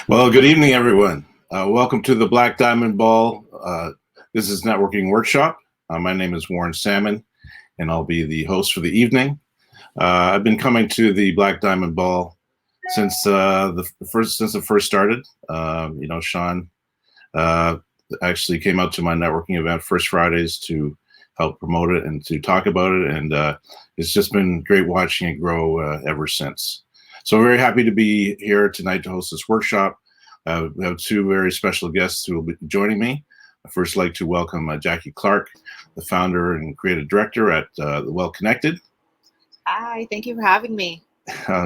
Well, good evening, everyone. Welcome to the Black Diamond Ball. This is Networking Workshop. My name is Warren Salmon, and I'll be the host for the evening. I've been coming to the Black Diamond Ball since it first started. Sean actually came out to my networking event, First Fridays, to help promote it and to talk about it, and it's just been great watching it grow ever since. So very happy to be here tonight to host this workshop. We have two very special guests who will be joining me. I'd first like to welcome Jackie Clark, the founder and creative director at The Well Connected. Hi, thank you for having me.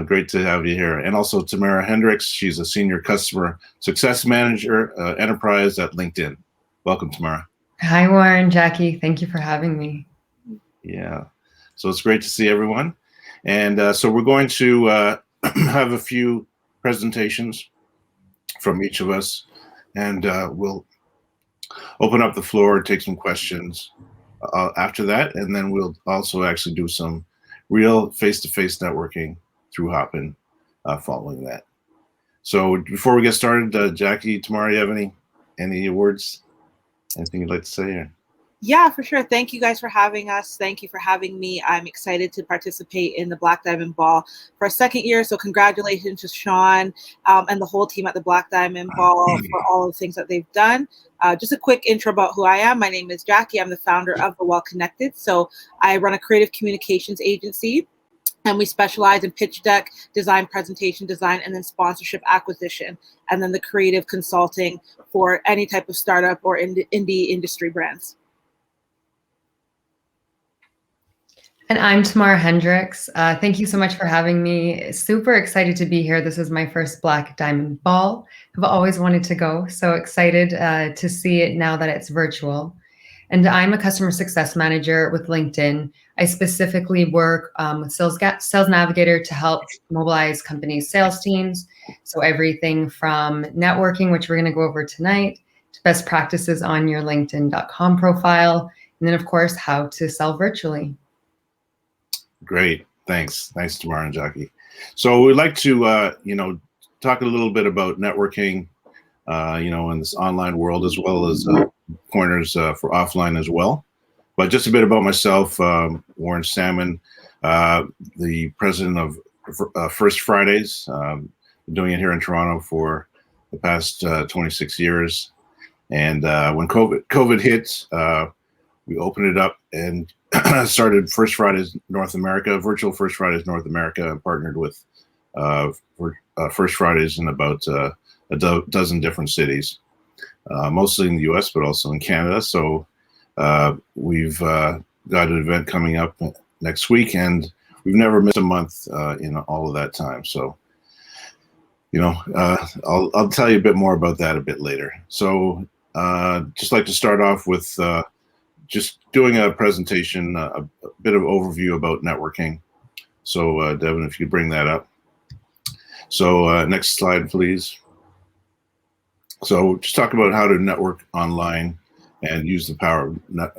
Great to have you here. And also Tamara Hendricks. She's a senior customer success manager, enterprise at LinkedIn. Welcome, Tamara. Hi, Warren, Jackie. Thank you for having me. Yeah, so it's great to see everyone. And so we're going to have a few presentations from each of us, and we'll open up the floor, take some questions after that, and then we'll also actually do some real face-to-face networking through Hopin following that. So before we get started, Jackie, Tamara, you have any words? Anything you'd like to say here? Yeah, for sure. Thank you guys for having us. Thank you for having me. I'm excited to participate in the Black Diamond Ball for a second year. So congratulations to Sean and the whole team at the Black Diamond Ball for all of the things that they've done. Just a quick intro about who I am. My name is Jackie. I'm the founder of The Well Connected. So I run a creative communications agency, and we specialize in pitch deck design, presentation design, and then sponsorship acquisition, and then the creative consulting for any type of startup or indie industry brands. And I'm Tamara Hendricks. Thank you so much for having me. Super excited to be here. This is my first Black Diamond Ball. I've always wanted to go, so excited to see it now that it's virtual. And I'm a customer success manager with LinkedIn. I specifically work with Sales Navigator to help mobilize companies' sales teams. So everything from networking, which we're going to go over tonight, to best practices on your LinkedIn.com profile, and then, of course, how to sell virtually. Great, thanks, Tamara and Jackie. So we'd like to, talk a little bit about networking, in this online world, as well as pointers for offline as well. But just a bit about myself, Warren Salmon, the president of First Fridays. Been doing it here in Toronto for the past 26 years. And when COVID hit, we opened it up and started First Fridays North America, virtual First Fridays North America, and partnered with First Fridays in about a dozen different cities, mostly in the US, but also in Canada. So we've got an event coming up next week, and we've never missed a month in all of that time. So, I'll tell you a bit more about that a bit later. So just like to start off with just doing a presentation, a bit of overview about networking. So Devin, if you could bring that up. So next slide, please. So just talk about how to network online and use the power of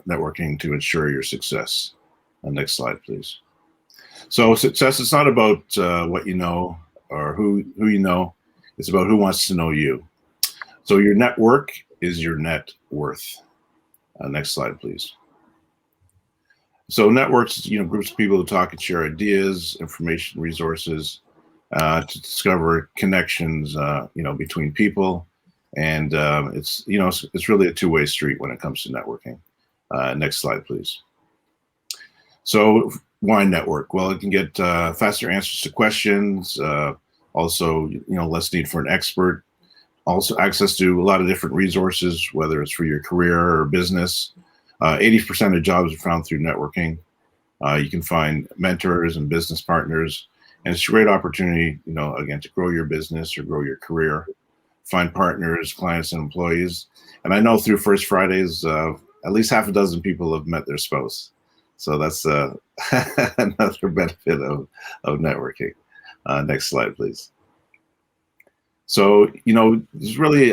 networking to ensure your success. Next slide, please. So success is not about what you know or who you know. It's about who wants to know you. So your network is your net worth. Next slide, please. So networks, groups of people who talk and share ideas, information, resources, to discover connections, between people, and it's really a two-way street when it comes to networking. Next slide, please. So why network? Well, it can get faster answers to questions. Also, less need for an expert. Also access to a lot of different resources, whether it's for your career or business. 80% of jobs are found through networking. You can find mentors and business partners, and it's a great opportunity, again, to grow your business or grow your career, find partners, clients, and employees. And I know through First Fridays, at least half a dozen people have met their spouse. So that's another benefit of networking. Next slide, please. So, there's really,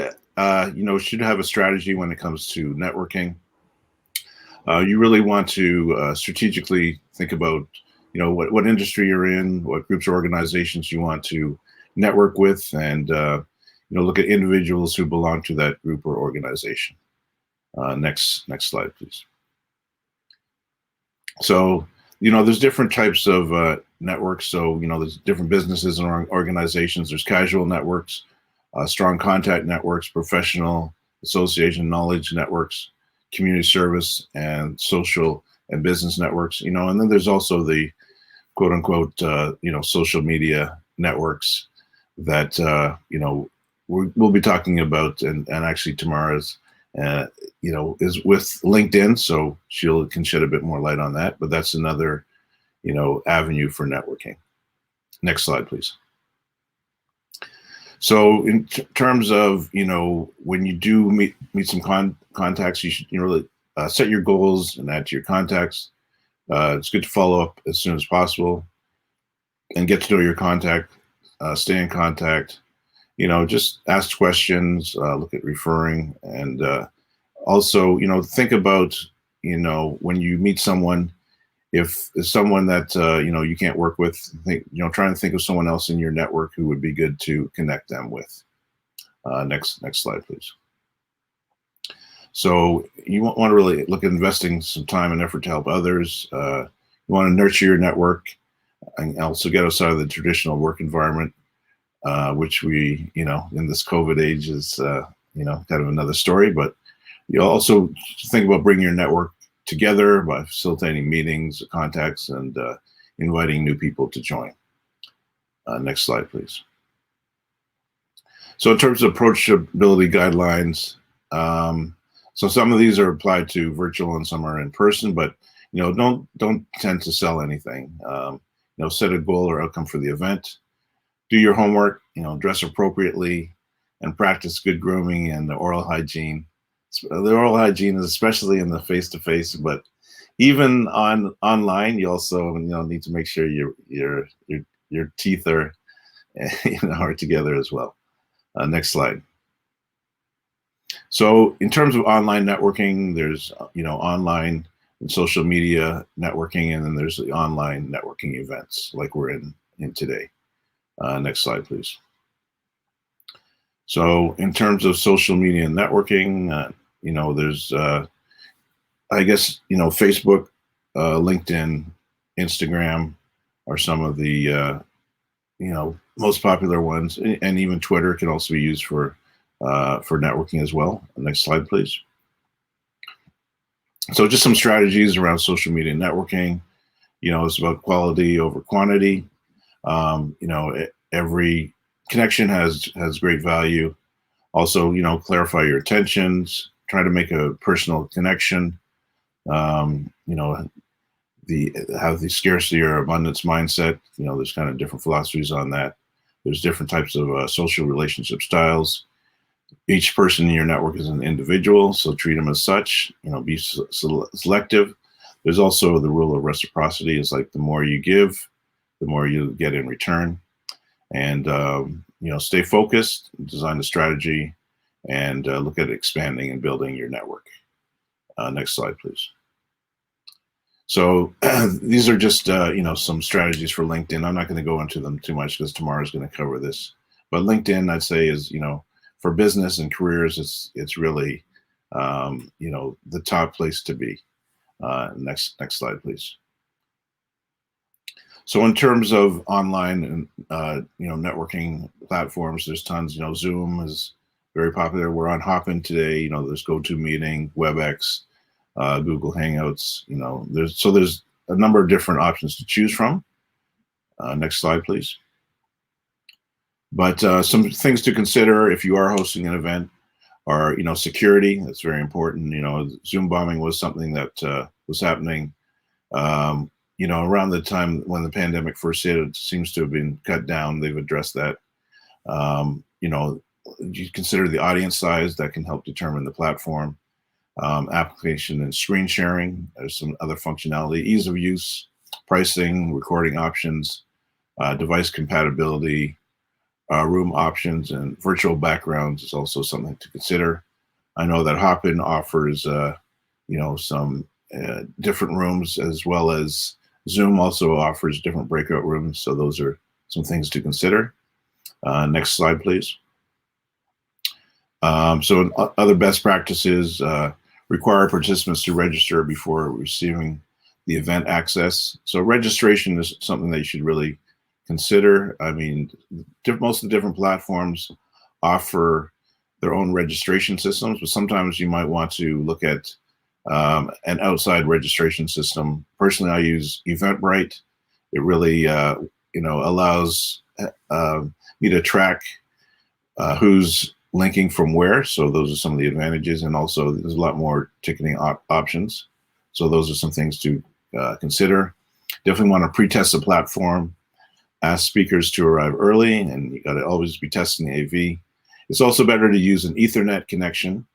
should have a strategy when it comes to networking. You really want to strategically think about, what industry you're in, what groups or organizations you want to network with, and, look at individuals who belong to that group or organization. Next slide, please. So, there's different types of networks. So, there's different businesses and organizations. There's casual networks, strong contact networks, professional association knowledge networks, community service, and social and business networks. And then there's also the quote unquote, social media networks that, we'll be talking about, and actually Tamara's, is with LinkedIn, so she can shed a bit more light on that, but that's another, avenue for networking. Next slide, please. So in terms of, when you do meet some contacts, you should really set your goals and add to your contacts. It's good to follow up as soon as possible and get to know your contact, stay in contact, just ask questions, look at referring, and also, think about, when you meet someone, if it's someone that, you can't work with, trying to think of someone else in your network who would be good to connect them with. Next slide, please. So you want to really look at investing some time and effort to help others. You want to nurture your network and also get outside of the traditional work environment, which we, in this COVID age is, kind of another story. But you also think about bringing your network together by facilitating meetings, contacts, and inviting new people to join. Next slide, please. So in terms of approachability guidelines, so some of these are applied to virtual and some are in person, but don't tend to sell anything. Set a goal or outcome for the event. Do your homework. Dress appropriately, and practice good grooming and the oral hygiene. The oral hygiene is especially in the face-to-face, but even online, you also need to make sure your teeth are are together as well. Next slide. So in terms of online networking, there's, online and social media networking, and then there's the online networking events like we're in today. Next slide, please. So in terms of social media networking, there's, I guess, Facebook, LinkedIn, Instagram are some of the, most popular ones, and even Twitter can also be used for networking as well. Next slide, please. So just some strategies around social media networking. It's about quality over quantity. Every connection has great value. Also, clarify your intentions. Try to make a personal connection. Have the scarcity or abundance mindset. There's kind of different philosophies on that. There's different types of social relationship styles. Each person in your network is an individual, so treat them as such. Be selective. There's also the rule of reciprocity. It's like the more you give, the more you get in return. And stay focused, design a strategy, and look at expanding and building your network. Next slide, please. So these are just some strategies for LinkedIn. I'm not going to go into them too much because Tamara's going to cover this. But LinkedIn, I'd say, is for business and careers, it's really the top place to be. Next slide, please. So in terms of online and networking platforms, there's tons. Zoom is very popular. We're on Hopin today. There's GoToMeeting, WebEx, Google Hangouts. There's a number of different options to choose from. Next slide, please. But some things to consider if you are hosting an event are security. That's very important. Zoom bombing was something that was happening. Around the time when the pandemic first hit, it seems to have been cut down. They've addressed that. You consider the audience size that can help determine the platform. Application and screen sharing. There's some other functionality, ease of use, pricing, recording options, device compatibility, room options, and virtual backgrounds is also something to consider. I know that Hopin offers, some different rooms, as well as Zoom also offers different breakout rooms. So those are some things to consider. Next slide, please. So other best practices require participants to register before receiving the event access. So registration is something that you should really consider. I mean, most of the different platforms offer their own registration systems, but sometimes you might want to look at an outside registration system. Personally, I use Eventbrite. It really, allows me to track who's linking from where. So those are some of the advantages, and also there's a lot more ticketing options. So those are some things to consider. Definitely want to pre-test the platform. Ask speakers to arrive early, and you got to always be testing the AV. It's also better to use an Ethernet connection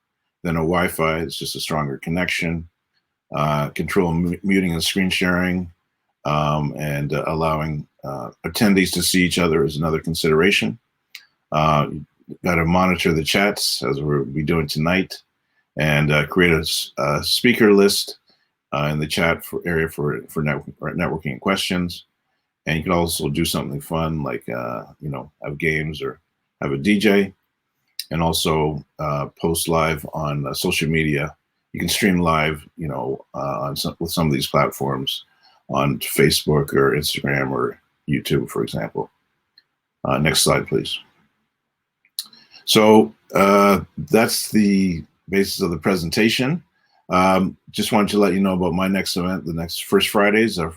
than a Wi-Fi. It's just a stronger connection. Control muting and screen sharing, and allowing attendees to see each other is another consideration. Got to monitor the chats as we'll be doing tonight, and create a speaker list in the chat area for networking and questions. And you can also do something fun like have games or have a DJ, and also post live on social media. You can stream live, with some of these platforms on Facebook or Instagram or YouTube, for example. Next slide, please. So that's the basis of the presentation. Just wanted to let you know about my next event. The next First Fridays are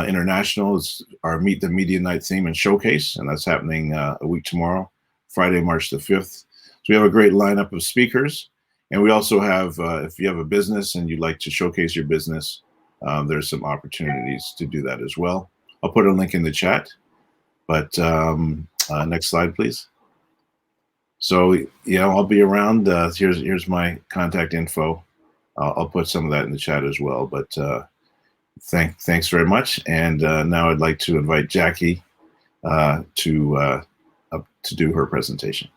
international. It's our Meet the Media Night theme and showcase, and that's happening a week tomorrow, Friday, March the 5th. So we have a great lineup of speakers, and we also have, if you have a business and you'd like to showcase your business, there's some opportunities to do that as well. I'll put a link in the chat, but next slide, please. So I'll be around. Here's my contact info. I'll put some of that in the chat as well. But thanks very much. And now I'd like to invite Jackie to do her presentation.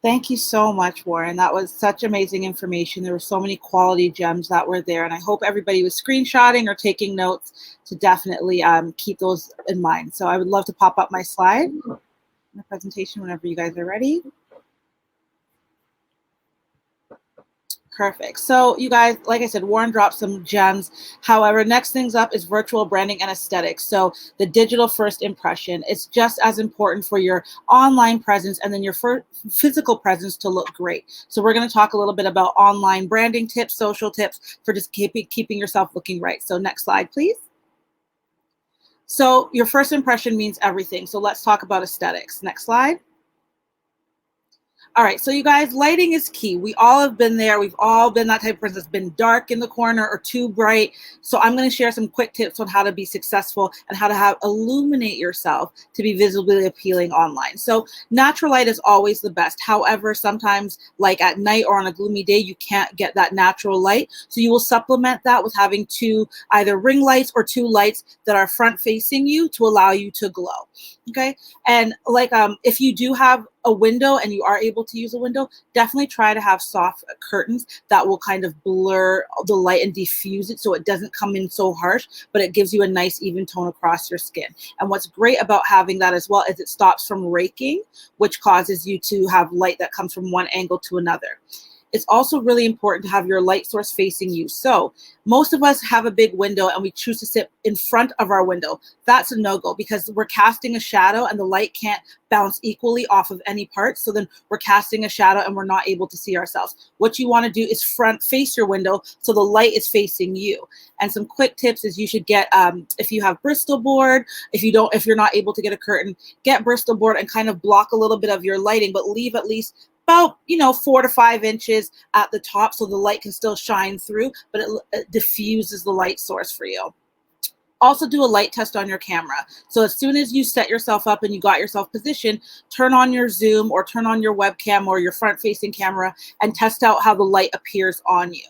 Thank you so much, Warren. That was such amazing information. There were so many quality gems that were there, and I hope everybody was screenshotting or taking notes to definitely keep those in mind. So I would love to pop up my slide, my presentation, whenever you guys are ready. Perfect. So you guys, like I said, Warren dropped some gems. However, next things up is virtual branding and aesthetics. So the digital first impression, it's just as important for your online presence and then your physical presence to look great. So we're going to talk a little bit about online branding tips, social tips for just keeping yourself looking right. So next slide, please. So your first impression means everything. So let's talk about aesthetics. Next slide. All right, so you guys, lighting is key. We all have been there. We've all been that type of person that's been dark in the corner or too bright. So I'm going to share some quick tips on how to be successful and how to illuminate yourself to be visibly appealing online. So natural light is always the best. However, sometimes like at night or on a gloomy day, you can't get that natural light. So you will supplement that with having either ring lights or two lights that are front facing you to allow you to glow. Okay, and like if you do have a window and you are able to use a window, definitely try to have soft curtains that will kind of blur the light and diffuse it so it doesn't come in so harsh, but it gives you a nice even tone across your skin. And what's great about having that as well is it stops from raking, which causes you to have light that comes from one angle to another. It's also really important to have your light source facing you. So most of us have a big window and we choose to sit in front of our window. That's a no-go because we're casting a shadow and the light can't bounce equally off of any part. So then we're casting a shadow and we're not able to see ourselves. What you want to do is front face your window so the light is facing you. And some quick tips is you should get, if you have Bristol board, if you're not able to get a curtain, get Bristol board and kind of block a little bit of your lighting, but leave at least about 4 to 5 inches at the top so the light can still shine through, but it diffuses the light source for you. Also do a light test on your camera. So as soon as you set yourself up and you got yourself positioned, turn on your Zoom or turn on your webcam or your front-facing camera and test out how the light appears on you.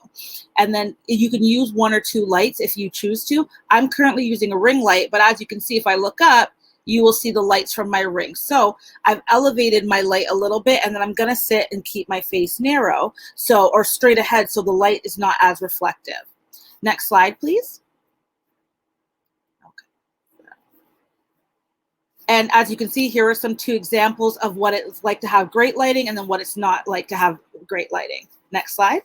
And then you can use 1 or 2 lights if you choose to. I'm currently using a ring light, but as you can see, if I look up, you will see the lights from my ring. So I've elevated my light a little bit, and then I'm gonna sit and keep my face narrow, or straight ahead, so the light is not as reflective. Next slide, please. Okay. And as you can see, here are some 2 examples of what it's like to have great lighting and then what it's not like to have great lighting. Next slide.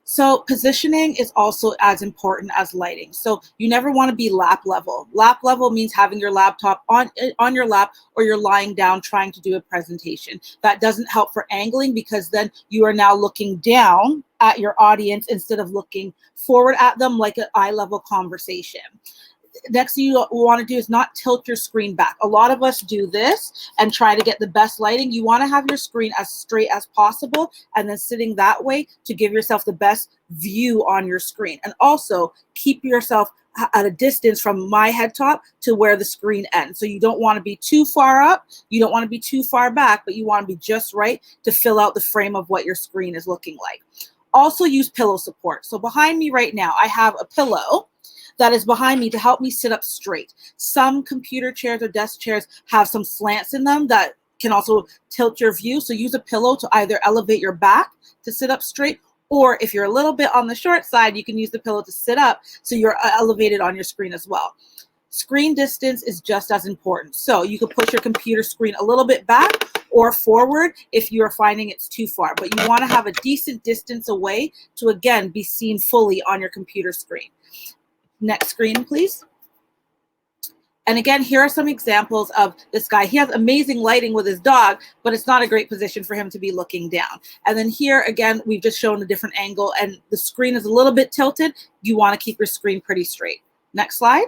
So positioning is also as important as lighting. So you never want to be lap level. Lap level means having your laptop on your lap, or you're lying down trying to do a presentation. That doesn't help for angling, because then you are now looking down at your audience instead of looking forward at them like an eye level conversation. Next thing you want to do is not tilt your screen back. A lot of us do this and try to get the best lighting. You want to have your screen as straight as possible and then sitting that way to give yourself the best view on your screen. And also keep yourself at a distance from my head top to where the screen ends. So you don't want to be too far up, you don't want to be too far back, but you want to be just right to fill out the frame of what your screen is looking like. Also use pillow support. So behind me right now, I have a pillow that is behind me to help me sit up straight. Some computer chairs or desk chairs have some slants in them that can also tilt your view. So use a pillow to either elevate your back to sit up straight, or if you're a little bit on the short side, you can use the pillow to sit up so you're elevated on your screen as well. Screen distance is just as important. So you can push your computer screen a little bit back or forward if you are finding it's too far, but you want to have a decent distance away to, again, be seen fully on your computer screen. Next screen, please. And again, here are some examples of this guy. He has amazing lighting with his dog, but it's not a great position for him to be looking down. And then here, again, we've just shown a different angle and the screen is a little bit tilted. You want to keep your screen pretty straight. Next slide.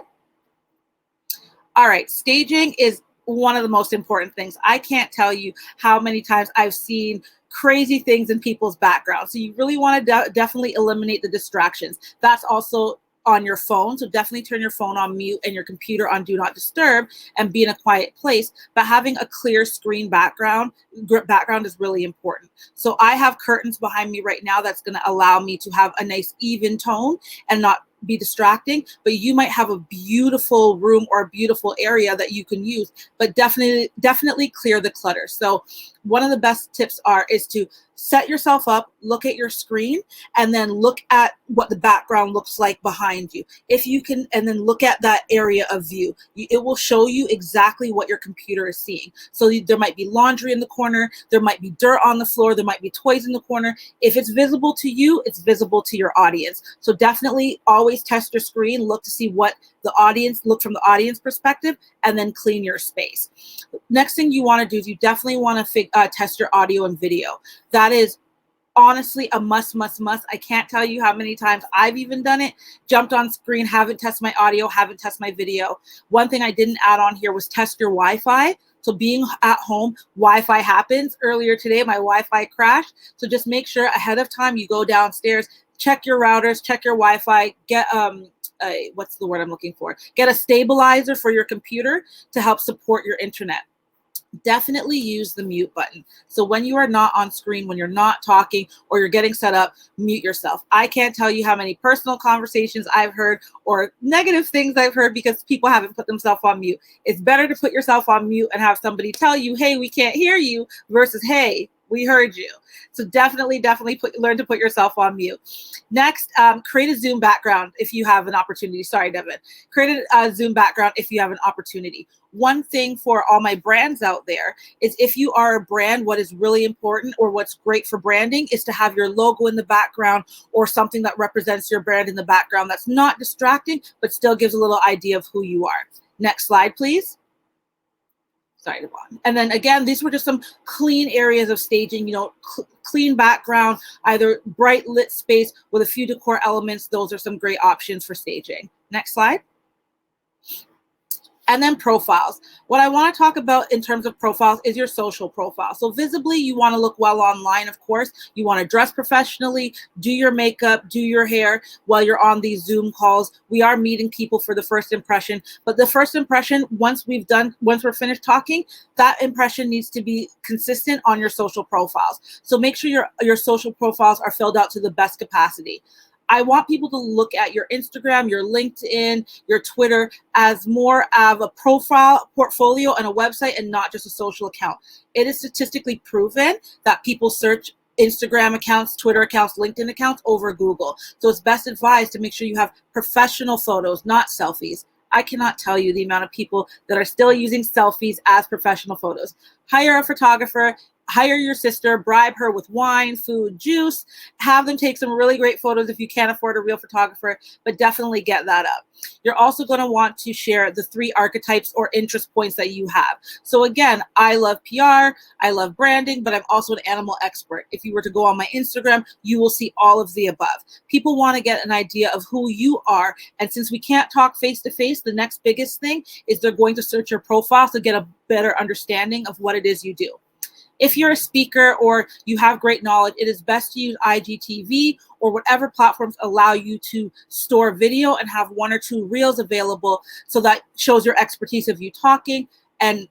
All right, staging is one of the most important things. I can't tell you how many times I've seen crazy things in people's backgrounds. So you really want to definitely eliminate the distractions. That's also on your phone, so definitely turn your phone on mute and your computer on do not disturb and be in a quiet place. But having a clear screen background is really important. So I have curtains behind me right now that's going to allow me to have a nice even tone and not be distracting, but you might have a beautiful room or a beautiful area that you can use, but definitely clear the clutter. So one of the best tips is to set yourself up, look at your screen, and then look at what the background looks like behind you. If you can, and then look at that area of view. It will show you exactly what your computer is seeing. So there might be laundry in the corner, there might be dirt on the floor, there might be toys in the corner. If it's visible to you, it's visible to your audience. So definitely always test your screen, look to see what look from the audience perspective, and then clean your space. Next thing you want to do is you definitely want to test your audio and video. That is honestly a must. I can't tell you how many times I've even done it, jumped on screen, haven't tested my audio, haven't tested my video. One thing I didn't add on here was test your Wi-Fi. So being at home, Wi-Fi happens. Earlier today, my Wi-Fi crashed. So just make sure ahead of time you go downstairs, check your routers, check your Wi-Fi, get what's the word I'm looking for? Get a stabilizer for your computer to help support your internet. Definitely use the mute button. So when you are not on screen, when you're not talking or you're getting set up, mute yourself. I can't tell you how many personal conversations I've heard or negative things I've heard because people haven't put themselves on mute. It's better to put yourself on mute and have somebody tell you, hey, we can't hear you, versus, hey, we heard you. So definitely learn to put yourself on mute. Next, create a Zoom background if you have an opportunity. Sorry, Devin. Create a Zoom background if you have an opportunity. One thing for all my brands out there is if you are a brand, what is really important or what's great for branding is to have your logo in the background or something that represents your brand in the background that's not distracting, but still gives a little idea of who you are. Next slide, please. Sorry, Devon. And then again, these were just some clean areas of staging, clean background, either bright lit space with a few decor elements. Those are some great options for staging. Next slide. And then profiles. What I want to talk about in terms of profiles is your social profile. So visibly, you want to look well online, of course. You want to dress professionally, do your makeup, do your hair while you're on these Zoom calls. We are meeting people for the first impression, but the first impression, once we're finished talking, that impression needs to be consistent on your social profiles. So make sure your social profiles are filled out to the best capacity. I want people to look at your Instagram, your LinkedIn, your Twitter as more of a profile, portfolio, and a website and not just a social account. It is statistically proven that people search Instagram accounts, Twitter accounts, LinkedIn accounts over Google. So it's best advised to make sure you have professional photos, not selfies. I cannot tell you the amount of people that are still using selfies as professional photos. Hire a photographer, hire your sister, bribe her with wine, food, juice, have them take some really great photos if you can't afford a real photographer, but definitely get that up. You're also going to want to share the 3 archetypes or interest points that you have. So again, I love PR, I love branding, but I'm also an animal expert. If you were to go on my Instagram, you will see all of the above. People want to get an idea of who you are. And since we can't talk face to face, the next biggest thing is they're going to search your profile to get a better understanding of what it is you do. If you're a speaker or you have great knowledge, it is best to use IGTV or whatever platforms allow you to store video and have 1 or 2 reels available, so that shows your expertise of you talking. And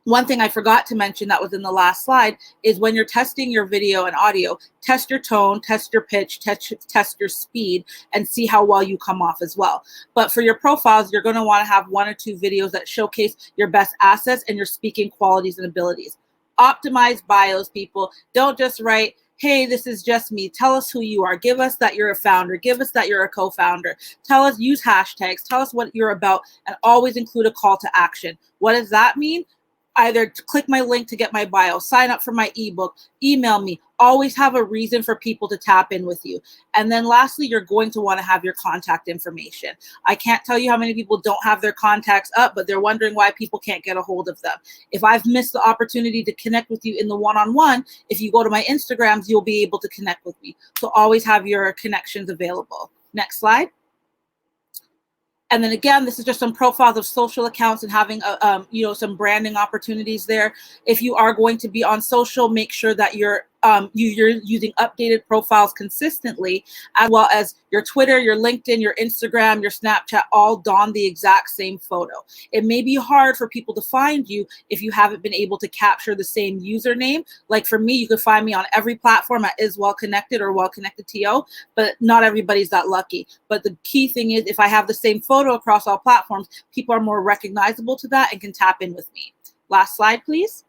one thing I forgot to mention that was in the last slide is when you're testing your video and audio, test your tone, test your pitch, test your speed, and see how well you come off as well. But for your profiles, you're going to want to have 1 or 2 videos that showcase your best assets and your speaking qualities and abilities. Optimize bios, people. Don't just write, hey, this is just me. Tell us who you are. Give us that you're a founder. Give us that you're a co-founder. Tell us, use hashtags. Tell us what you're about, and always include a call to action. What does that mean? Either click my link to get my bio, sign up for my ebook, email me. Always have a reason for people to tap in with you. And then lastly, you're going to want to have your contact information. I can't tell you how many people don't have their contacts up, but they're wondering why people can't get a hold of them. If I've missed the opportunity to connect with you in the one-on-one, if you go to my Instagrams, you'll be able to connect with me. So always have your connections available. Next slide. And then again, this is just some profiles of social accounts and having some branding opportunities there. If you are going to be on social, make sure that you're using updated profiles consistently, as well as your Twitter, your LinkedIn, your Instagram, your Snapchat, all don the exact same photo. It may be hard for people to find you if you haven't been able to capture the same username. Like for me, you could find me on every platform at iswellconnected or wellconnectedto, but not everybody's that lucky. But the key thing is, if I have the same photo across all platforms, people are more recognizable to that and can tap in with me. Last slide, please.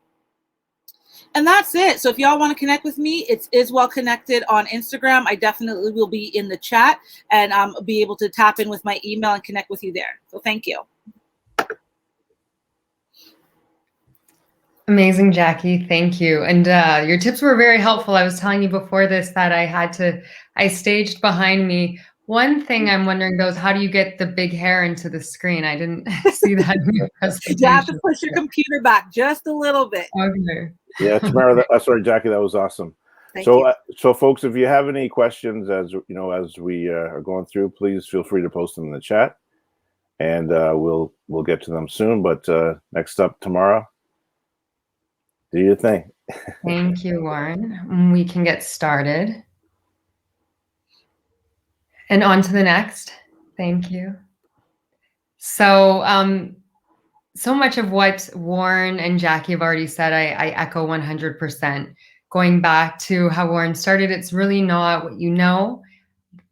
And that's it. So if y'all want to connect with me, it's iswellconnected on Instagram. I definitely will be in the chat and be able to tap in with my email and connect with you there. So thank you. Amazing, Jackie. Thank you. And your tips were very helpful. I was telling you before this that I staged behind me. One thing I'm wondering though is, how do you get the big hair into the screen? I didn't see that in your presentation. You have to push your computer back just a little bit. Okay. Yeah, Tamara, sorry, Jackie, that was awesome. Thank you. So folks, if you have any questions as we are going through, please feel free to post them in the chat, and we'll get to them soon. But next up, Tamara, do your thing. Thank you, Warren. We can get started. And on to the next. Thank you. So, so much of what Warren and Jackie have already said, I echo 100%. Going back to how Warren started, it's really not what you know,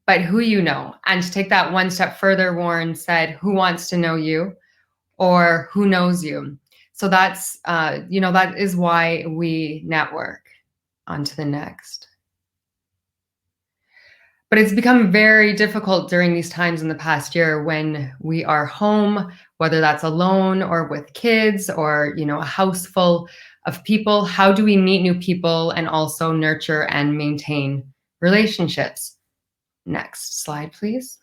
but who you know. And to take that one step further, Warren said, who wants to know you, or who knows you? So that's, that is why we network. On to the next. But it's become very difficult during these times in the past year when we are home, whether that's alone or with kids or, a house full of people. How do we meet new people and also nurture and maintain relationships? Next slide, please.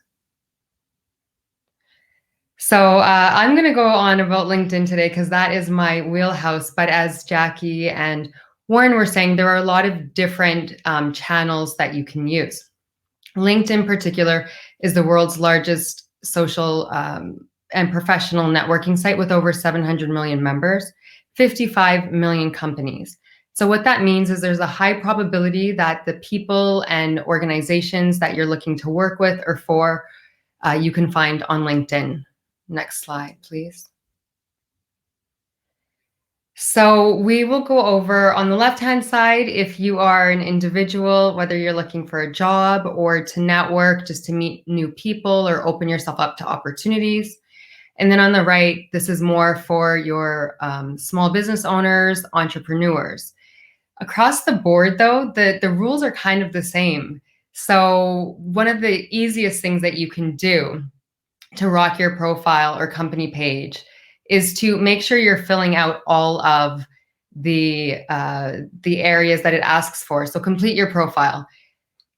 So I'm going to go on about LinkedIn today because that is my wheelhouse. But as Jackie and Warren were saying, there are a lot of different channels that you can use. LinkedIn in particular is the world's largest social and professional networking site with over 700 million members, 55 million companies. So what that means is there's a high probability that the people and organizations that you're looking to work with or for, you can find on LinkedIn. Next slide, please. So we will go over on the left-hand side, if you are an individual, whether you're looking for a job or to network, just to meet new people or open yourself up to opportunities. And then on the right, this is more for your small business owners, entrepreneurs. Across the board, though, the rules are kind of the same. So one of the easiest things that you can do to rock your profile or company page is to make sure you're filling out all of the areas that it asks for. So complete your profile.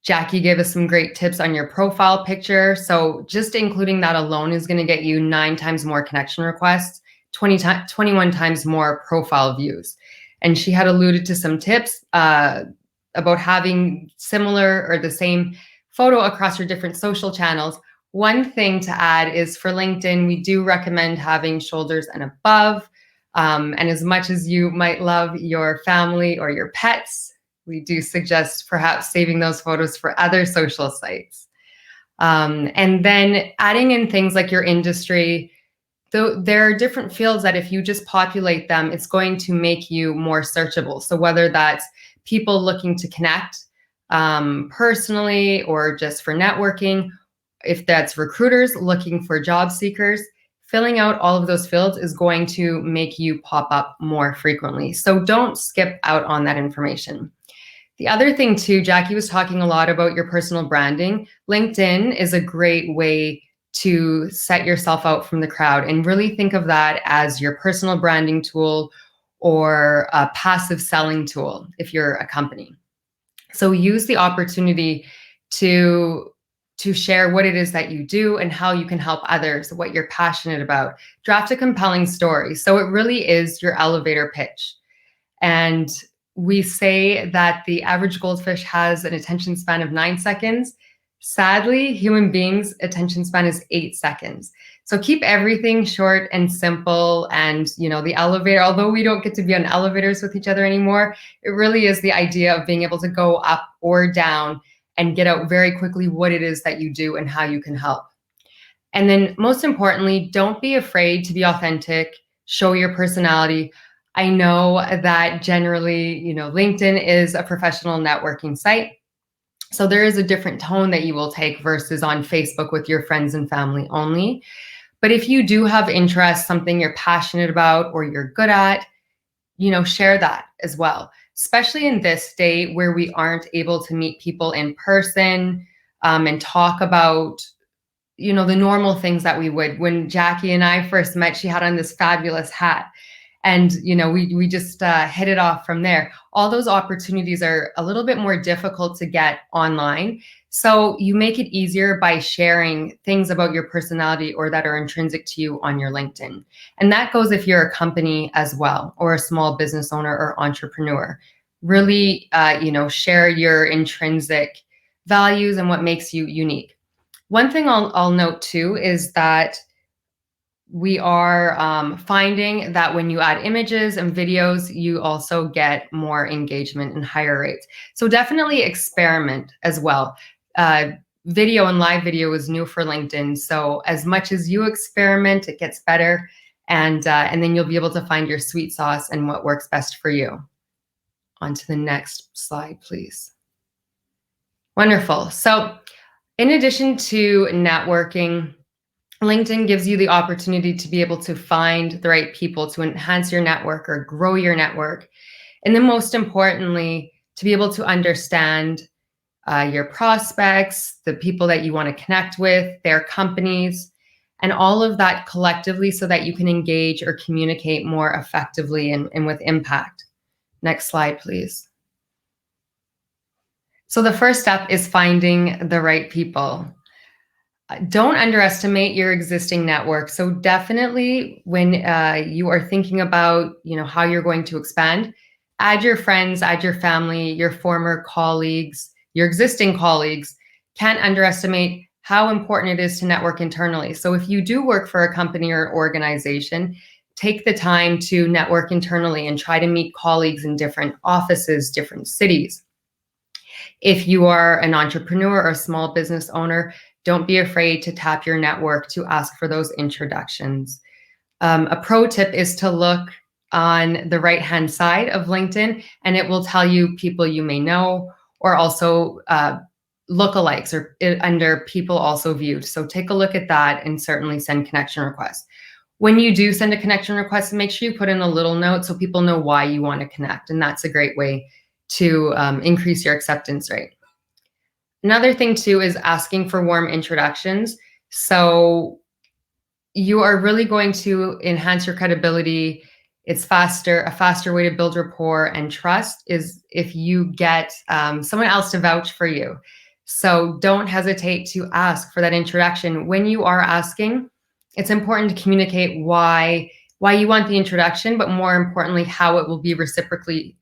Jackie gave us some great tips on your profile picture. So just including that alone is going to get you 9 times more connection requests, 21 times more profile views. And she had alluded to some tips about having similar or the same photo across your different social channels. One thing to add is for LinkedIn, we do recommend having shoulders and above. And as much as you might love your family or your pets, we do suggest perhaps saving those photos for other social sites. And then adding in things like your industry. Though there are different fields that if you just populate them, it's going to make you more searchable. So whether that's people looking to connect personally or just for networking, if that's recruiters looking for job seekers, filling out all of those fields is going to make you pop up more frequently. So don't skip out on that information. The other thing too, Jackie was talking a lot about your personal branding. LinkedIn is a great way to set yourself out from the crowd and really think of that as your personal branding tool or a passive selling tool if you're a company. So use the opportunity to share what it is that you do and how you can help others, what you're passionate about. Draft a compelling story. So it really is your elevator pitch. And we say that the average goldfish has an attention span of 9 seconds. Sadly, human beings' attention span is 8 seconds. So keep everything short and simple. And, the elevator, although we don't get to be on elevators with each other anymore, it really is the idea of being able to go up or down and get out very quickly what it is that you do and how you can help. And then most importantly, don't be afraid to be authentic, show your personality. I know that generally, LinkedIn is a professional networking site. So there is a different tone that you will take versus on Facebook with your friends and family only. But if you do have interest, something you're passionate about or you're good at, share that as well, especially in this day where we aren't able to meet people in person and talk about, the normal things that we would. When Jackie and I first met, she had on this fabulous hat. And, we just hit it off from there. All those opportunities are a little bit more difficult to get online. So you make it easier by sharing things about your personality or that are intrinsic to you on your LinkedIn. And that goes if you're a company as well, or a small business owner or entrepreneur. Really, share your intrinsic values and what makes you unique. One thing I'll note too is that we are finding that when you add images and videos, you also get more engagement and higher rates. So definitely experiment as well. Video and live video is new for LinkedIn. So as much as you experiment, it gets better. And then you'll be able to find your sweet sauce and what works best for you. On to the next slide, please. Wonderful. So in addition to networking, LinkedIn gives you the opportunity to be able to find the right people to enhance your network or grow your network. And then most importantly, to be able to understand your prospects, the people that you want to connect with, their companies, and all of that collectively so that you can engage or communicate more effectively and with impact. Next slide, please. So the first step is finding the right people. Don't underestimate your existing network. So definitely when you are thinking about, how you're going to expand, add your friends, add your family, your former colleagues, your existing colleagues. Can't underestimate how important it is to network internally. So if you do work for a company or organization, take the time to network internally and try to meet colleagues in different offices, different cities. If you are an entrepreneur or a small business owner, don't be afraid to tap your network to ask for those introductions. A pro tip is to look on the right-hand side of LinkedIn, and it will tell you people you may know, or also lookalikes or under people also viewed. So take a look at that and certainly send connection requests. When you do send a connection request, make sure you put in a little note so people know why you want to connect. And that's a great way to increase your acceptance rate. Another thing too is asking for warm introductions. So you are really going to enhance your credibility. It's faster. A faster way to build rapport and trust is if you get someone else to vouch for you. So don't hesitate to ask for that introduction. When you are asking, it's important to communicate why you want the introduction, but more importantly, how it will be reciprocally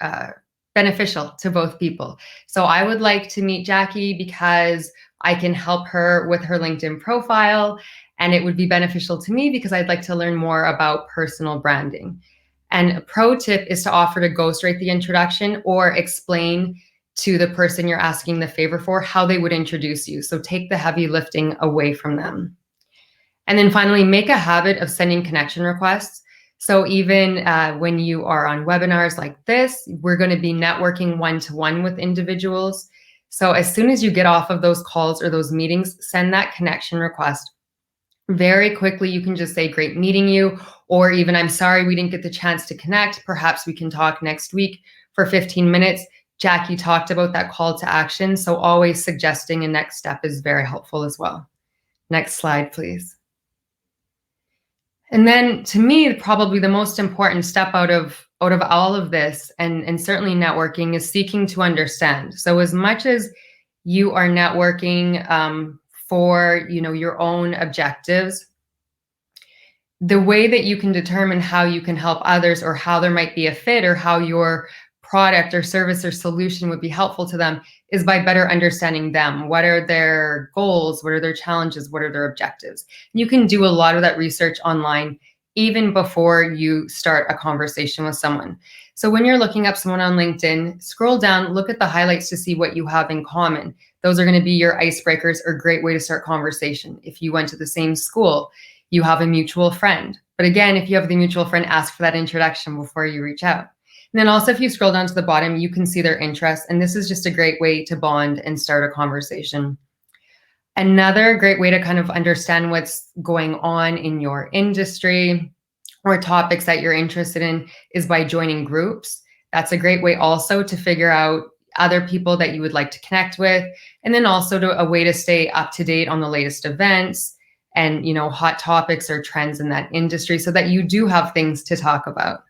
beneficial to both people. So I would like to meet Jackie because I can help her with her LinkedIn profile, and it would be beneficial to me because I'd like to learn more about personal branding. And a pro tip is to offer to ghostwrite the introduction or explain to the person you're asking the favor for how they would introduce you. So take the heavy lifting away from them. And then finally, make a habit of sending connection requests. So even when you are on webinars like this, we're going to be networking one-to-one with individuals. So as soon as you get off of those calls or those meetings, send that connection request. Very quickly, you can just say, great meeting you, or even, I'm sorry we didn't get the chance to connect. Perhaps we can talk next week for 15 minutes. Jackie talked about that call to action. So always suggesting a next step is very helpful as well. Next slide, please. And then to me, probably the most important step out of all of this, and certainly networking, is seeking to understand. So as much as you are networking for your own objectives, the way that you can determine how you can help others, or how there might be a fit, or how your product or service or solution would be helpful to them, is by better understanding them. What are their goals? What are their challenges? What are their objectives? You can do a lot of that research online even before you start a conversation with someone. So when you're looking up someone on LinkedIn, scroll down, look at the highlights to see what you have in common. Those are going to be your icebreakers, or great way to start conversation. If you went to the same school, you have a mutual friend. But again, if you have the mutual friend, ask for that introduction before you reach out. And then also, if you scroll down to the bottom, you can see their interests. And this is just a great way to bond and start a conversation. Another great way to kind of understand what's going on in your industry or topics that you're interested in is by joining groups. That's a great way also to figure out other people that you would like to connect with. And then also a way to stay up to date on the latest events and hot topics or trends in that industry, so that you do have things to talk about.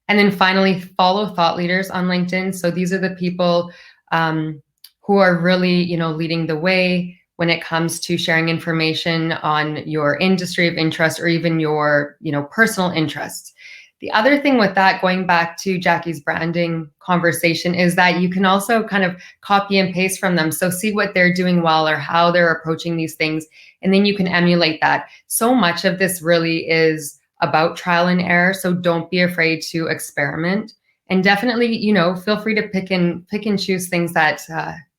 And then finally, follow thought leaders on LinkedIn. So these are the people who are really, leading the way when it comes to sharing information on your industry of interest, or even your, personal interests. The other thing with that, going back to Jackie's branding conversation, is that you can also kind of copy and paste from them. So see what they're doing well, or how they're approaching these things, and then you can emulate that. So much of this really is about trial and error. So don't be afraid to experiment, and definitely, feel free to pick and choose things that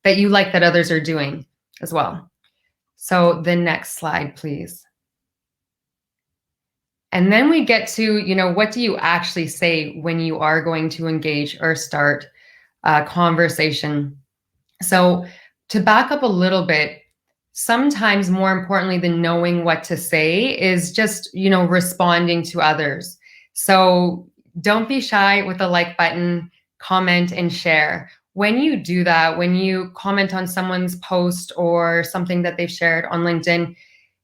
you like that others are doing as well. So the next slide, please. And then we get to, what do you actually say when you are going to engage or start a conversation? So to back up a little bit, sometimes more importantly than knowing what to say is just, responding to others. So don't be shy with the like button, comment and share. When you do that, when you comment on someone's post or something that they've shared on LinkedIn,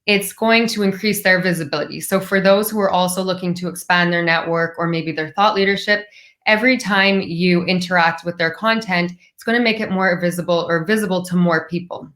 it's going to increase their visibility. So for those who are also looking to expand their network or maybe their thought leadership, every time you interact with their content, it's going to make it more visible to more people.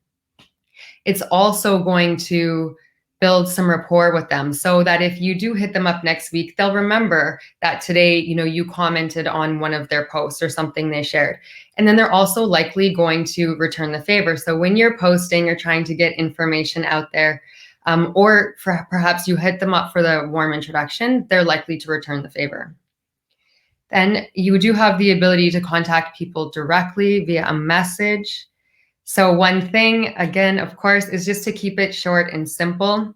It's also going to build some rapport with them, so that if you do hit them up next week, they'll remember that today, you commented on one of their posts or something they shared. And then they're also likely going to return the favor. So when you're posting or trying to get information out there, or perhaps you hit them up for the warm introduction, they're likely to return the favor. Then you do have the ability to contact people directly via a message. So one thing, again, of course, is just to keep it short and simple,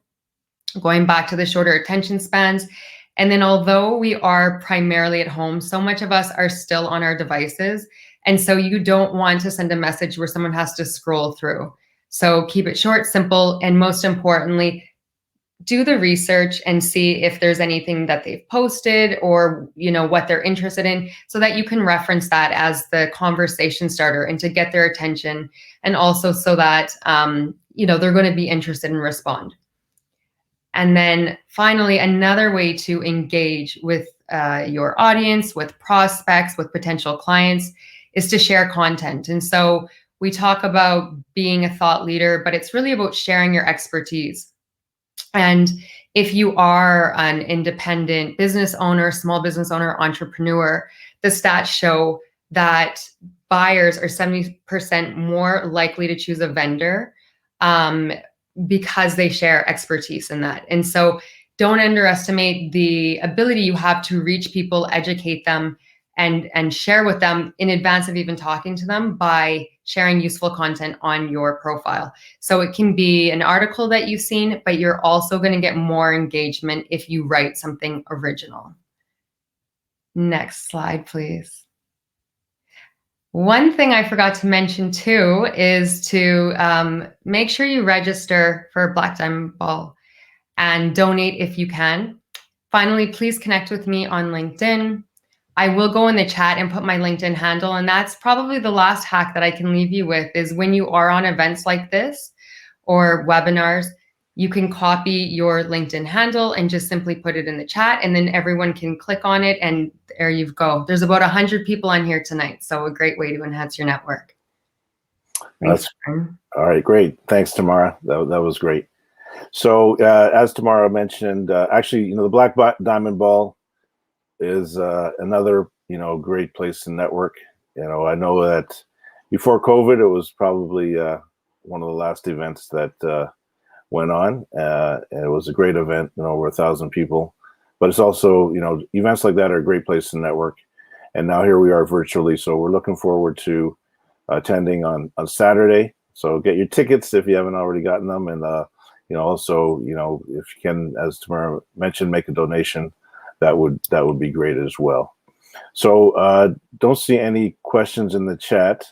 going back to the shorter attention spans. And then although we are primarily at home, so much of us are still on our devices. And so you don't want to send a message where someone has to scroll through. So keep it short, simple, and most importantly, do the research and see if there's anything that they've posted or, what they're interested in, so that you can reference that as the conversation starter and to get their attention. And also so that, they're going to be interested and respond. And then finally, another way to engage with your audience, with prospects, with potential clients, is to share content. And so we talk about being a thought leader, but it's really about sharing your expertise. And if you are an independent business owner, small business owner, entrepreneur, the stats show that buyers are 70% more likely to choose a vendor because they share expertise in that. And so don't underestimate the ability you have to reach people, educate them, and share with them in advance of even talking to them by sharing useful content on your profile. So it can be an article that you've seen, but you're also going to get more engagement if you write something original. Next slide, please. One thing I forgot to mention too is to make sure you register for Black Diamond Ball and donate if you can. Finally, please connect with me on LinkedIn. I will go in the chat and put my LinkedIn handle, and that's probably the last hack that I can leave you with is when you are on events like this or webinars, you can copy your LinkedIn handle and just simply put it in the chat, and then everyone can click on it, and there you go. There's about 100 people on here tonight, so a great way to enhance your network. Thanks, all right, great. Thanks, Tamara. That was great. So as Tamara mentioned, actually, the Black Diamond Ball is another, great place to network. I know that before COVID, it was probably one of the last events that went on. And it was a great event, over 1,000 people. But it's also, events like that are a great place to network. And now here we are virtually. So we're looking forward to attending on Saturday. So get your tickets if you haven't already gotten them. And, also, if you can, as Tamara mentioned, make a donation, that would be great as well. So don't see any questions in the chat.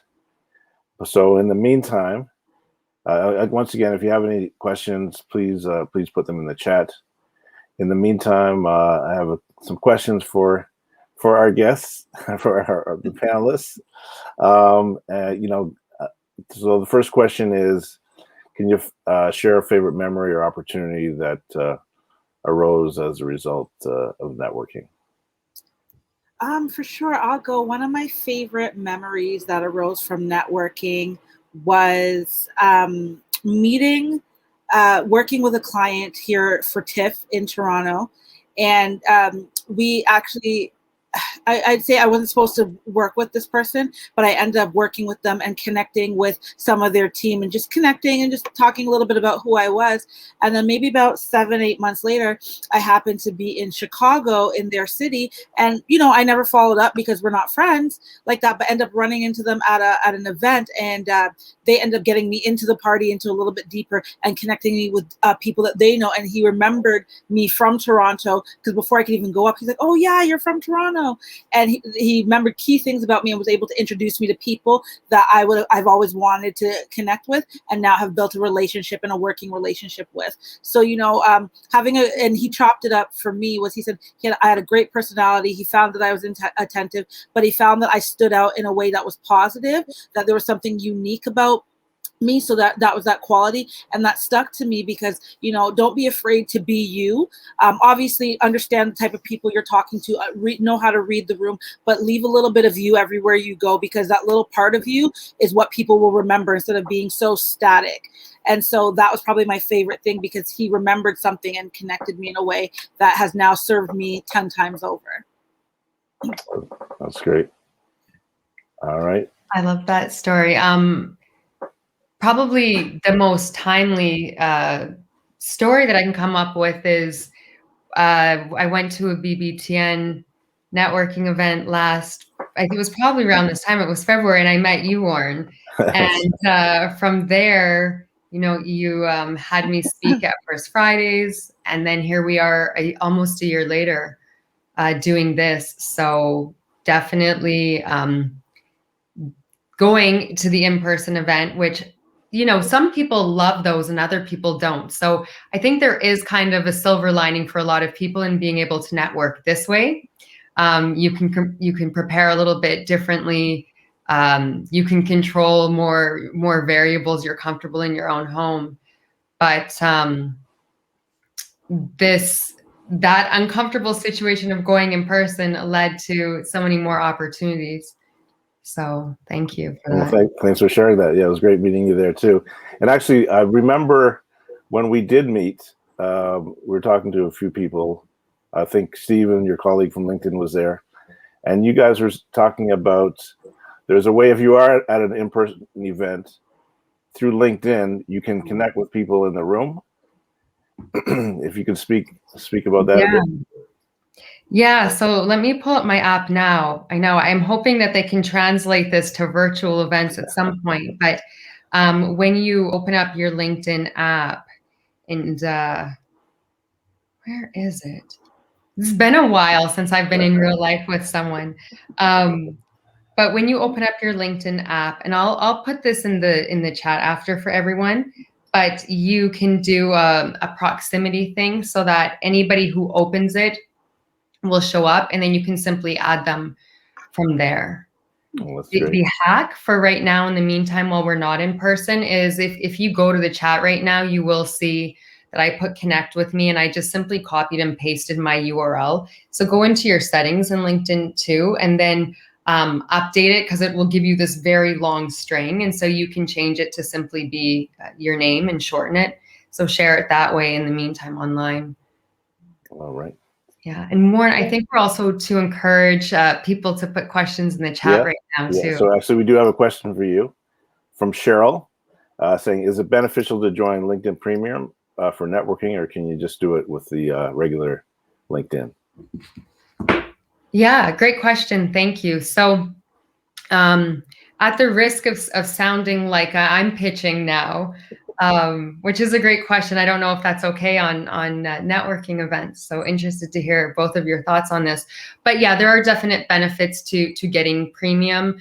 So in the meantime, once again, if you have any questions, please put them in the chat. In the meantime, I have some questions for our guests, for the panelists. So the first question is, can you share a favorite memory or opportunity that arose as a result of networking? For sure, I'll go. One of my favorite memories that arose from networking was working with a client here for TIFF in Toronto. And we actually, I'd say I wasn't supposed to work with this person, but I ended up working with them and connecting with some of their team and just connecting and just talking a little bit about who I was. And then maybe about 7-8 months later, I happened to be in Chicago in their city. And, I never followed up because we're not friends like that, but end up running into them at an event. And they ended up getting me into the party, into a little bit deeper, and connecting me with people that they know. And he remembered me from Toronto, because before I could even go up, he's like, "Oh yeah, you're from Toronto." And he remembered key things about me and was able to introduce me to people that I've always wanted to connect with, and now have built a relationship and a working relationship with. So and he chopped it up for me. He said I had a great personality. He found that I was attentive, but he found that I stood out in a way that was positive, that there was something unique about me. So that was that quality, and that stuck to me because don't be afraid to be you. Obviously understand the type of people you're talking to, know how to read the room, but leave a little bit of you everywhere you go, because that little part of you is what people will remember instead of being so static. And so that was probably my favorite thing, because he remembered something and connected me in a way that has now served me 10 times over. That's great. All right. I love that story. Probably the most timely story that I can come up with is I went to a BBTN networking event I think it was probably around this time, it was February, and I met you, Warren. And from there, you had me speak at First Fridays, and then here we are almost a year later doing this. So definitely going to the in-person event, which some people love those and other people don't. So I think there is kind of a silver lining for a lot of people in being able to network this way. You can prepare a little bit differently. You can control more variables. You're comfortable in your own home. But that uncomfortable situation of going in person led to so many more opportunities. So thank you for that. Well, thanks for sharing that. Yeah, it was great meeting you there too. And actually, I remember when we did meet, we were talking to a few people. I think Steven, your colleague from LinkedIn, was there. And you guys were talking about there's a way, if you are at an in-person event, through LinkedIn, you can connect with people in the room. If you can speak about that a bit. Yeah, so let me pull up my app now. I know I'm hoping that they can translate this to virtual events at some point, but when you open up your LinkedIn app, and where is it? It's been a while since I've been in real life with someone. But when you open up your LinkedIn app, and I'll put this in the chat after for everyone, but you can do a proximity thing so that anybody who opens it will show up, and then you can simply add them from there. Oh, The hack for right now, in the meantime, while we're not in person, is if you go to the chat right now, you will see that I put connect with me, and I just simply copied and pasted my URL. So go into your settings in LinkedIn too, and then update it, because it will give you this very long string. And so you can change it to simply be your name and shorten it. So share it that way in the meantime online. All right. Yeah, and more, I think we're also to encourage people to put questions in the chat right now too. So actually, we do have a question for you from Cheryl, saying, is it beneficial to join LinkedIn Premium for networking, or can you just do it with the regular LinkedIn? Yeah, great question. Thank you. So at the risk of sounding like I'm pitching now, which is a great question. I don't know if that's okay on networking events. So interested to hear both of your thoughts on this. But yeah, there are definite benefits to getting premium.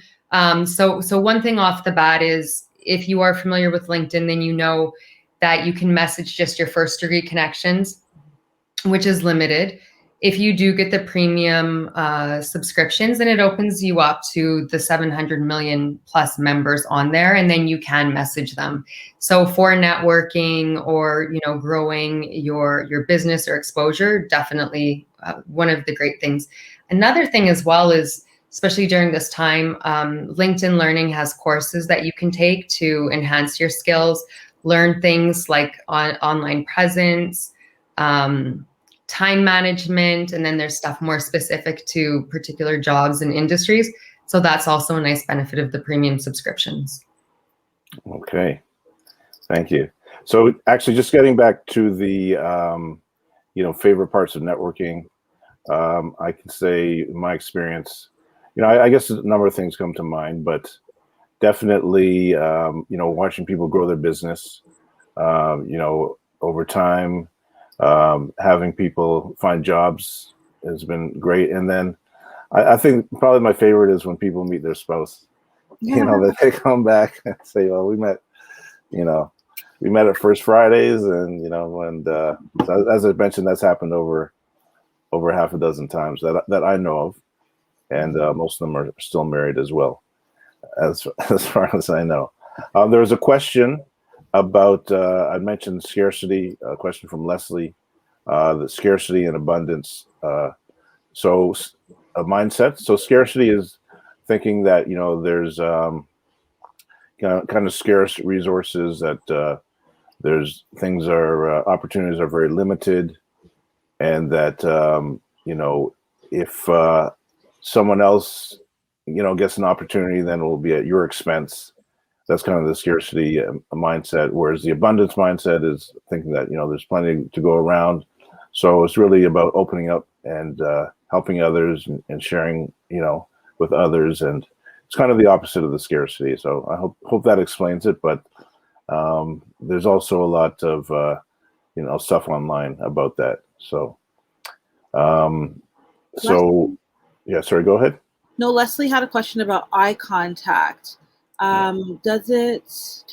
So one thing off the bat is, if you are familiar with LinkedIn, then you know that you can message just your first degree connections, which is limited. If you do get the premium subscriptions, then it opens you up to the 700 million plus members on there, and then you can message them. So for networking or growing your business or exposure, definitely one of the great things. Another thing as well is, especially during this time, LinkedIn Learning has courses that you can take to enhance your skills, learn things like online presence, time management, and then there's stuff more specific to particular jobs and industries. So that's also a nice benefit of the premium subscriptions. Okay, thank you. So actually, just getting back to the favorite parts of networking, I can say in my experience, I guess a number of things come to mind, but definitely watching people grow their business, over time. Having people find jobs has been great. And then I think probably my favorite is when people meet their spouse, that they come back and say, well, we met at First Fridays. And, as I mentioned, that's happened over half a dozen times that I know of. And most of them are still married as well, as far as I know. There was a question about, I mentioned scarcity, a question from Leslie, the scarcity and abundance. So a mindset. So scarcity is thinking that, there's kind of scarce resources, that there's opportunities are very limited, and that, if someone else, gets an opportunity, then it will be at your expense. That's kind of the scarcity mindset, whereas the abundance mindset is thinking that, there's plenty to go around. So it's really about opening up and helping others and sharing, with others. And it's kind of the opposite of the scarcity. So I hope that explains it. But there's also a lot of, stuff online about that. So, yeah, sorry, go ahead. No, Leslie had a question about eye contact. Does it,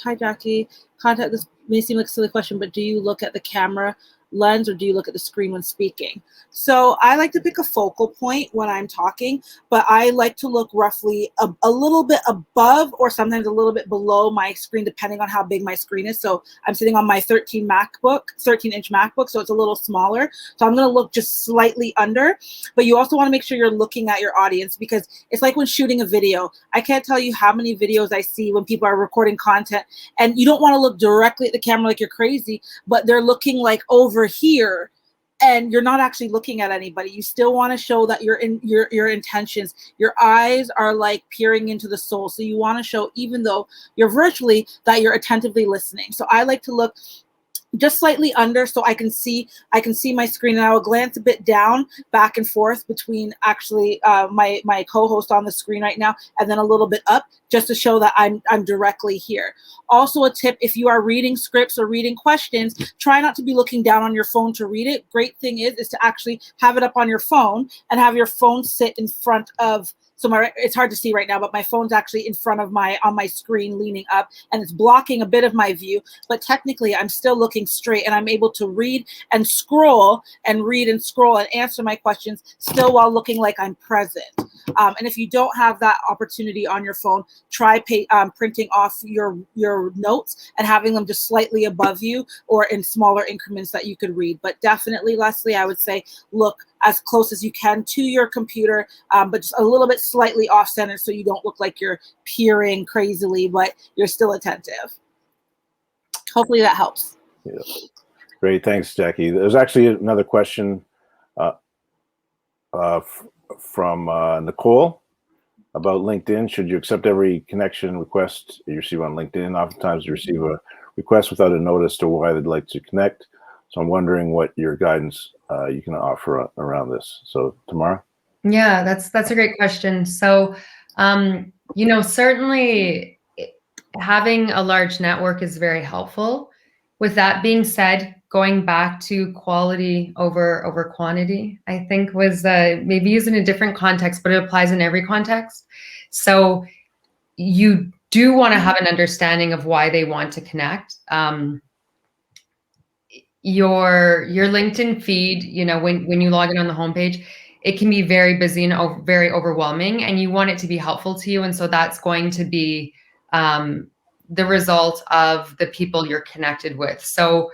hi Jackie, contact, this may seem like a silly question, but do you look at the camera lens, or do you look at the screen when speaking? So I like to pick a focal point when I'm talking, but I like to look roughly a little bit above or sometimes a little bit below my screen, depending on how big my screen is. So I'm sitting on my 13-inch MacBook, so it's a little smaller. So I'm going to look just slightly under, but you also want to make sure you're looking at your audience, because it's like when shooting a video. I can't tell you how many videos I see when people are recording content, and you don't want to look directly at the camera like you're crazy, but they're looking like over here, and you're not actually looking at anybody. You still want to show that you're in your intentions. Your eyes are like peering into the soul. So you want to show, even though you're virtually, that you're attentively listening. So I like to look just slightly under, so I can see my screen, and I will glance a bit down, back and forth between actually my co-host on the screen right now, and then a little bit up, just to show that I'm directly here. Also a tip, if you are reading scripts or reading questions, try not to be looking down on your phone to read it. Great thing is to actually have it up on your phone and have your phone sit in front of, so it's hard to see right now, but my phone's actually in front of on my screen, leaning up, and it's blocking a bit of my view, but technically I'm still looking straight, and I'm able to read and scroll and answer my questions still while looking like I'm present. And if you don't have that opportunity on your phone, try printing off your notes and having them just slightly above you or in smaller increments that you could read. But definitely, Leslie, I would say look as close as you can to your computer, but just a little bit slightly off center, so you don't look like you're peering crazily, but you're still attentive. Hopefully that helps. Yeah. Great, thanks, Jackie. There's actually another question from Nicole about LinkedIn. Should you accept every connection request you receive on LinkedIn? Oftentimes you receive a request without a notice to why they'd like to connect. So I'm wondering what your guidance you can offer around this. So Tamara? Yeah, that's a great question. So, certainly having a large network is very helpful. With that being said, going back to quality over quantity, I think was maybe used in a different context, but it applies in every context. So you do want to have an understanding of why they want to connect. Your LinkedIn feed, when you log in on the homepage, it can be very busy and very overwhelming, and you want it to be helpful to you. And so that's going to be the result of the people you're connected with. So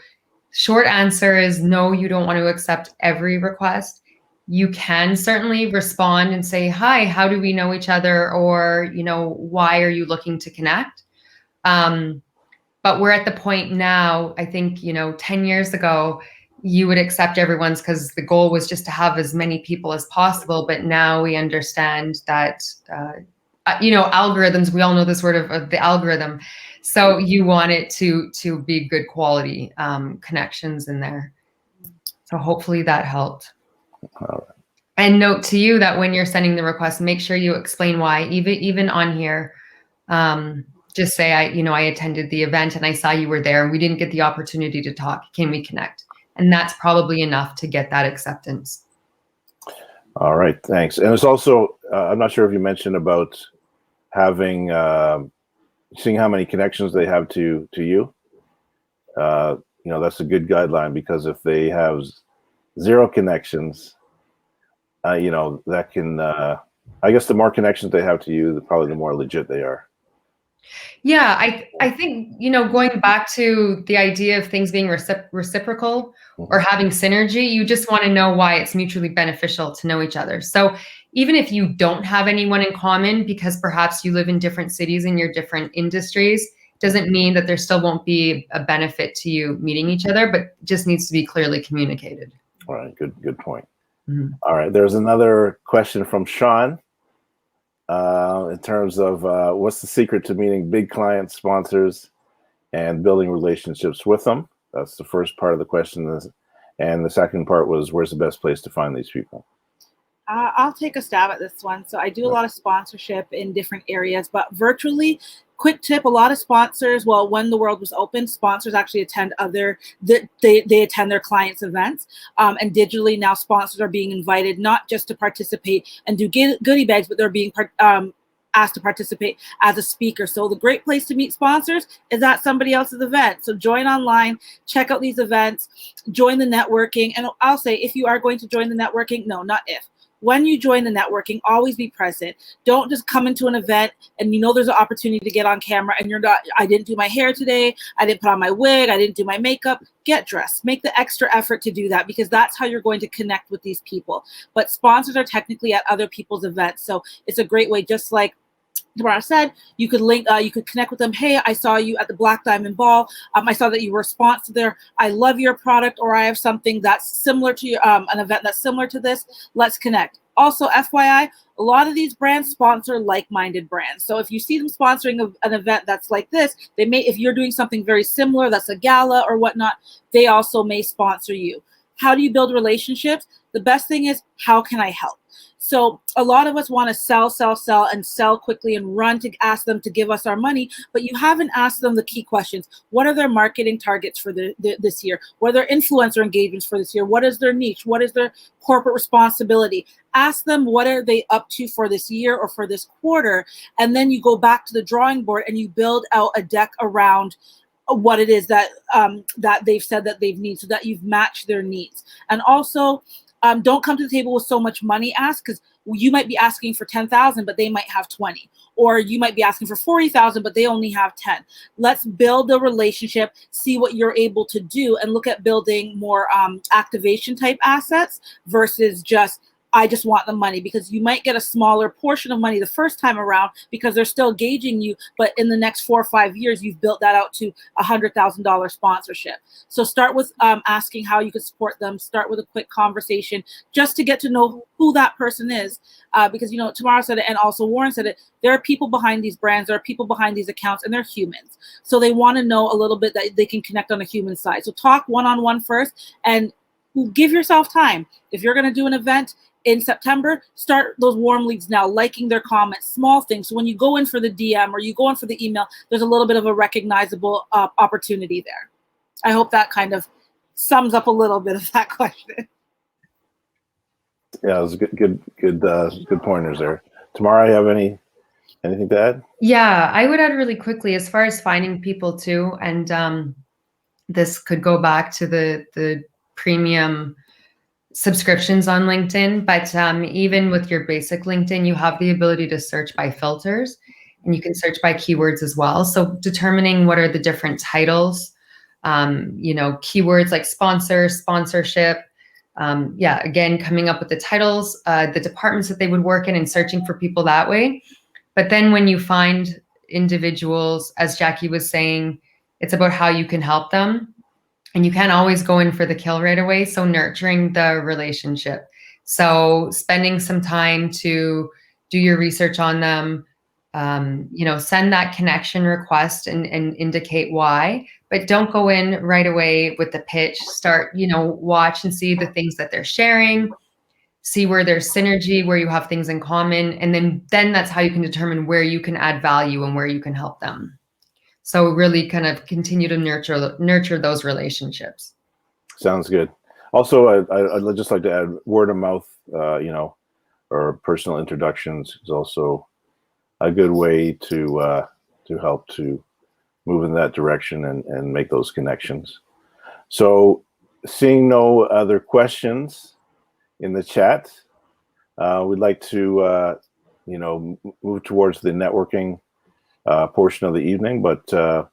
short answer is no, you don't want to accept every request. You can certainly respond and say, hi, how do we know each other? Or, why are you looking to connect? But we're at the point now, I think, 10 years ago, you would accept everyone's because the goal was just to have as many people as possible. But now we understand that, algorithms, we all know this word of the algorithm. So you want it to be good quality connections in there. So hopefully that helped. All right. And note to you that when you're sending the request, make sure you explain why, even on here. Just say, I attended the event and I saw you were there and we didn't get the opportunity to talk. Can we connect? And that's probably enough to get that acceptance. All right, thanks. And it's also, I'm not sure if you mentioned about having, seeing how many connections they have to you. That's a good guideline, because if they have 0 connections, that can, I guess the more connections they have to you, probably the more legit they are. Yeah, I think, going back to the idea of things being reciprocal or having synergy, you just want to know why it's mutually beneficial to know each other. So even if you don't have anyone in common, because perhaps you live in different cities in your different industries, doesn't mean that there still won't be a benefit to you meeting each other, but just needs to be clearly communicated. All right, good point. Mm-hmm. All right, there's another question from Sean. In terms of what's the secret to meeting big client sponsors and building relationships with them? That's the first part of the question. And the second part was, where's the best place to find these people? I'll take a stab at this one. So I do a lot of sponsorship in different areas, but virtually, quick tip, a lot of sponsors, well, when the world was open, sponsors actually attend they attend their clients' events. And digitally now sponsors are being invited not just to participate and do goodie bags, but they're being asked to participate as a speaker. So the great place to meet sponsors is at somebody else's event. So join online, check out these events, join the networking. And I'll say, if you are going to join the networking, no, not if. When you join the networking, always be present. Don't just come into an event and you know there's an opportunity to get on camera and you're not, I didn't do my hair today, I didn't put on my wig, I didn't do my makeup. Get dressed. Make the extra effort to do that, because that's how you're going to connect with these people. But sponsors are technically at other people's events. So it's a great way, just like Tamara said, you could link, you could connect with them. Hey, I saw you at the Black Diamond Ball. I saw that you were sponsored there. I love your product, or I have something that's similar to your, an event that's similar to this. Let's connect. Also, FYI, a lot of these brands sponsor like-minded brands. So if you see them sponsoring an event that's like this, they may, if you're doing something very similar, that's a gala or whatnot, they also may sponsor you. How do you build relationships? The best thing is, how can I help? So a lot of us want to sell, and sell quickly and run to ask them to give us our money, but you haven't asked them the key questions. What are their marketing targets for this year? What are their influencer engagements for this year? What is their niche? What is their corporate responsibility? Ask them what are they up to for this year or for this quarter, and then you go back to the drawing board and you build out a deck around what it is that that they've said that they've need, so that you've matched their needs. And also, don't come to the table with so much money asked, because you might be asking for 10,000, but they might have 20, or you might be asking for 40,000, but they only have 10. Let's build a relationship, see what you're able to do, and look at building more activation type assets versus just, I just want the money, because you might get a smaller portion of money the first time around because they're still gauging you, but in the next 4 or 5 years, you've built that out to $100,000 sponsorship. So start with asking how you could support them. Start with a quick conversation just to get to know who that person is, because, you know, Tamara said it, and also Warren said it, there are people behind these brands, there are people behind these accounts, and they're humans. So they want to know a little bit that they can connect on a human side. So talk one-on-one first, and give yourself time. If you're going to do an event in September, start those warm leads now, liking their comments, small things. So when you go in for the DM or you go in for the email, there's a little bit of a recognizable opportunity there. I hope that kind of sums up a little bit of that question. Yeah, it was good pointers there. Tamara, you have anything to add? Yeah, I would add really quickly, as far as finding people too, and this could go back to the premium subscriptions on LinkedIn, but even with your basic LinkedIn, you have the ability to search by filters, and you can search by keywords as well. So determining what are the different titles, you know, keywords like sponsor, sponsorship, yeah, again, coming up with the titles, the departments that they would work in, and searching for people that way. But then when you find individuals, as Jackie was saying, it's about how you can help them. And you can't always go in for the kill right away. So nurturing the relationship. So spending some time to do your research on them, you know, send that connection request and indicate why, but don't go in right away with the pitch. Start, you know, watch and see the things that they're sharing, see where there's synergy, where you have things in common. And then that's how you can determine where you can add value and where you can help them. So really kind of continue to nurture those relationships. Sounds good. Also, I'd just like to add word of mouth, you know, or personal introductions is also a good way to help to move in that direction and make those connections. So seeing no other questions in the chat, we'd like to, you know, move towards the networking portion of the evening, but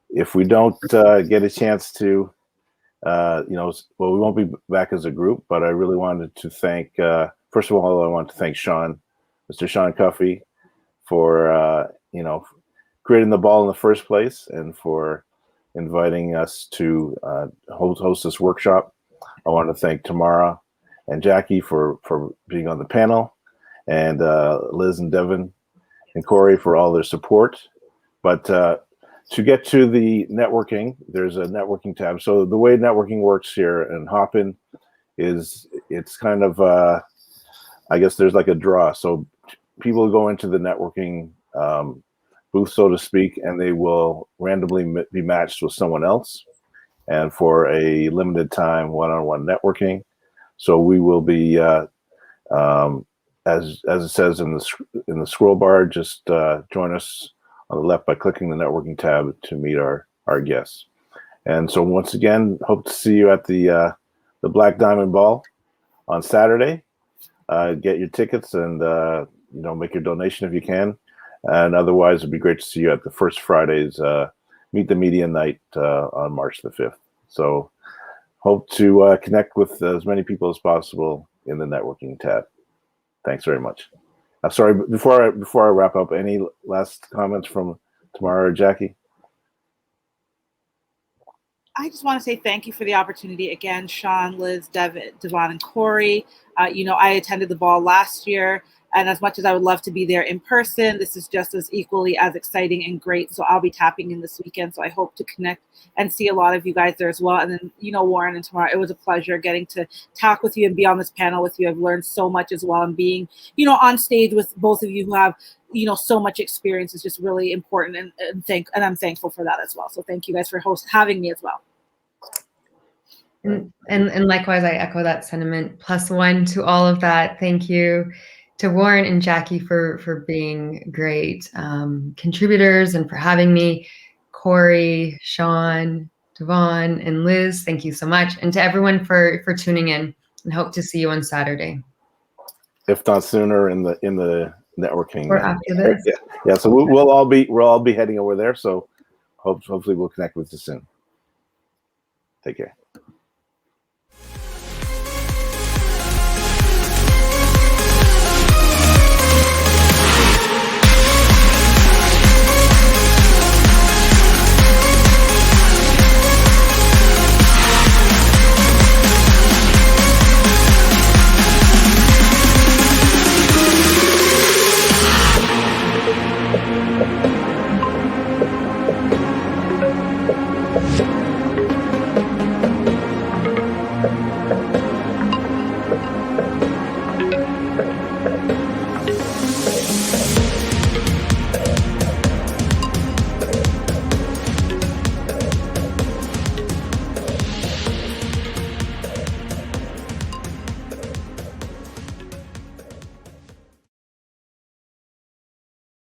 if we don't get a chance to, you know, well, we won't be back as a group, but I really wanted to thank, first of all, I want to thank Sean, Mr. Sean Cuffey, for, you know, creating the ball in the first place and for inviting us to host this workshop. I want to thank Tamara and Jackie for being on the panel, and Liz and Devin and Corey for all their support. But to get to the networking, there's a networking tab. So the way networking works here in Hopin is it's kind of, I guess there's like a draw. So people go into the networking booth, so to speak, and they will randomly be matched with someone else, and for a limited time one-on-one networking. So we will be as it says in the scroll bar, just join us on the left by clicking the networking tab to meet our guests. And so once again, hope to see you at the Black Diamond Ball on Saturday. Get your tickets and make your donation if you can. And otherwise, it'd be great to see you at the first Friday's Meet the Media Night on March the 5th. So hope to connect with as many people as possible in the networking tab. Thanks very much. I'm sorry, before I wrap up, any last comments from Tamara or Jackie? I just want to say thank you for the opportunity again, Sean, Liz, Devon, and Corey. I attended the ball last year, and as much as I would love to be there in person, this is just as equally as exciting and great. So I'll be tapping in this weekend. So I hope to connect and see a lot of you guys there as well. And then, Warren and Tamara, it was a pleasure getting to talk with you and be on this panel with you. I've learned so much as well, and being, on stage with both of you who have, so much experience is just really important, and I'm thankful for that as well. So thank you guys for having me as well. And likewise, I echo that sentiment. +1 to all of that. Thank you to Warren and Jackie for being great contributors and for having me. Corey, Sean, Devon, and Liz, thank you so much. And to everyone for tuning in, and hope to see you on Saturday. If not sooner in the networking. Or after this. Yeah. So we'll all be heading over there. So hopefully we'll connect with you soon. Take care.